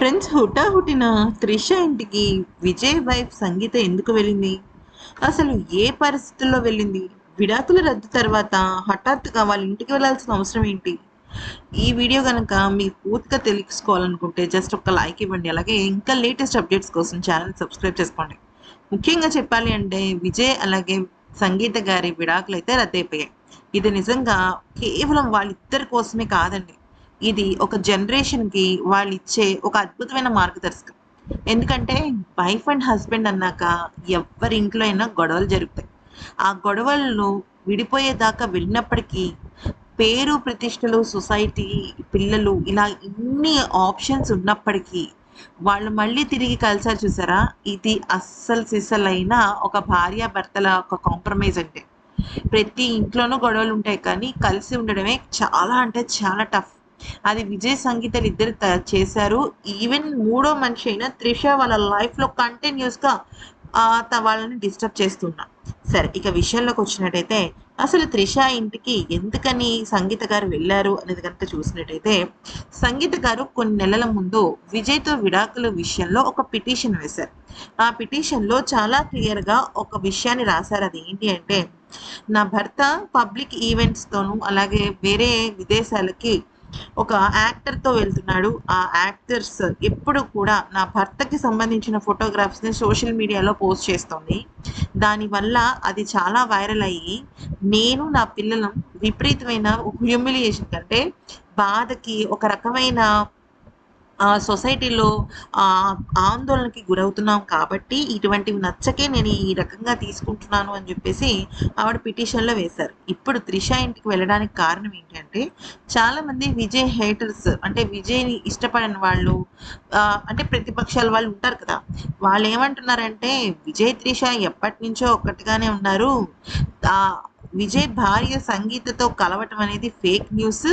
Friends హుటాహుటిన త్రిష ఇంటికి Vijay wife సంగీత ఎందుకు వెళ్ళింది? అసలు ఏ పరిస్థితుల్లో వెళ్ళింది? విడాకుల రద్దు తర్వాత హఠాత్తుగా వాళ్ళ ఇంటికి వెళ్ళాల్సిన అవసరం ఏంటి? ఈ వీడియో కనుక మీకు పూర్తిగా తెలుసుకోవాలనుకుంటే జస్ట్ ఒక లైక్ ఇవ్వండి. అలాగే ఇంకా లేటెస్ట్ అప్డేట్స్ కోసం ఛానల్ సబ్స్క్రైబ్ చేసుకోండి. ముఖ్యంగా చెప్పాలి అంటే విజయ్ అలాగే సంగీత గారి విడాకులు అయితే రద్దయిపోయాయి. ఇది నిజంగా కేవలం వాళ్ళిద్దరి కోసమే కాదండి. ఇది ఒక జనరేషన్‌కి వాళ్ళిచ్చే ఒక అద్భుతమైన మార్గదర్శకం. ఎందుకంటే వైఫ్ అండ్ హస్బెండ్ అన్నాక ఎవ్వరి ఇంట్లో అయినా గొడవలు జరుగుతాయి. ఆ గొడవలను విడిపోయేదాకా వెళ్ళినప్పటికీ పేరు, ప్రతిష్టలు, సొసైటీ, పిల్లలు ఇలా ఇన్ని ఆప్షన్స్ ఉన్నప్పటికీ వాళ్ళు మళ్ళీ తిరిగి కలిసారు చూసారా? ఇది అస్సలు సిసలైన ఒక భార్యాభర్తల ఒక కాంప్రమైజ్ అంటే. ప్రతి ఇంట్లోనూ గొడవలుంటాయి కానీ కలిసి ఉండడమే చాలా అంటే చాలా టఫ్. అది విజయ్ సంగీతలు ఇద్దరు చేశారు. ఈవెన్ మూడో మనిషి అయిన త్రిష వాళ్ళ లైఫ్‌లో కంటిన్యూయస్‌గా వాళ్ళని డిస్టర్బ్ చేస్తున్నా. సరే ఇక విషయంలోకి వచ్చినట్టయితే అసలు త్రిష ఇంటికి ఎందుకని సంగీత గారు వెళ్లారు అనేది కనుక చూసినట్టయితే, సంగీత గారు కొన్ని నెలల ముందు విజయ్‌తో విడాకుల విషయంలో ఒక పిటిషన్ వేశారు. ఆ పిటిషన్‌లో చాలా క్లియర్‌గా ఒక విషయాన్ని రాశారు. అది ఏంటి అంటే, నా భర్త పబ్లిక్ ఈవెంట్స్‌తోనూ అలాగే వేరే విదేశాలకి ఒక యాక్టర్‌తో వెళ్తున్నాడు. ఆ యాక్టర్స్ ఎప్పుడు కూడా నా భర్తకి సంబంధించిన ఫోటోగ్రాఫ్స్‌ని సోషల్ మీడియాలో పోస్ట్ చేస్తోంది. దానివల్ల అది చాలా వైరల్ అయ్యి, నేను నా పిల్లలం విపరీతమైన హ్యూమిలియేషన్ కంటే బాధకి ఒక రకమైన సొసైటీలో ఆందోళనకి గురవుతున్నాం కాబట్టి, ఇటువంటివి నచ్చకే నేను ఈ రకంగా తీసుకుంటున్నాను అని జెప్పేసి ఆవిడ పిటిషన్‌లో వేశారు. ఇప్పుడు త్రిష ఇంటికి వెళ్ళడానికి కారణం ఏంటంటే, చాలామంది విజయ్ హేటర్స్ అంటే విజయ్‌ని ఇష్టపడని వాళ్ళు అంటే ప్రతిపక్షాల వాళ్ళు ఉంటారు కదా! వాళ్ళేమంటున్నారంటే, విజయ్, త్రిష ఎప్పటినుంచో ఒక్కటిగానే ఉన్నారు. ఆహ్, విజయ్ భార్య సంగీతతో కలవటం అనేది ఫేక్ న్యూస్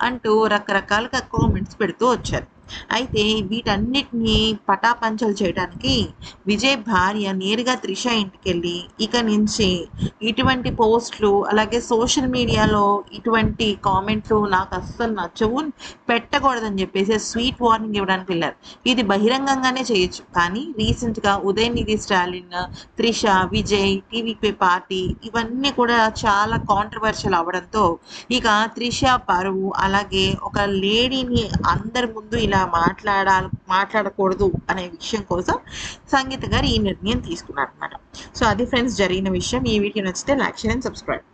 అంటూ రకరకాలుగా కామెంట్స్ పెడుతూ వచ్చారు. అయితే వీటన్నిటిని పటాపంచలు చేయడానికి విజయ్ భార్య నేరుగా త్రిష ఇంటికెళ్ళి ఇక నుంచి ఇటువంటి పోస్టులు అలాగే సోషల్ మీడియాలో ఇటువంటి కామెంట్లు నాకు అస్సలు నచ్చవు, పెట్టకూడదని చెప్పేసి స్వీట్ వార్నింగ్ ఇవ్వడానికి వెళ్ళారు. ఇది బహిరంగంగానే చేయొచ్చు కానీ రీసెంట్గా ఉదయనిధి స్టాలిన్, త్రిష, విజయ్, టీవీపీ పార్టీ ఇవన్నీ కూడా చాలా కాంట్రవర్షియల్ అవ్వడంతో ఇక త్రిష పరువు అలాగే ఒక లేడీని అందరి ముందు ఇలా మాట్లాడకూడదు అనే విషయం కోసం సంగీత గారు ఈ నిర్ణయం తీసుకున్నారనమాట. సో అది ఫ్రెండ్స్ జరిగిన విషయం. ఈ వీడియో నచ్చితే లైక్, షేర్ అండ్ సబ్స్క్రైబ్.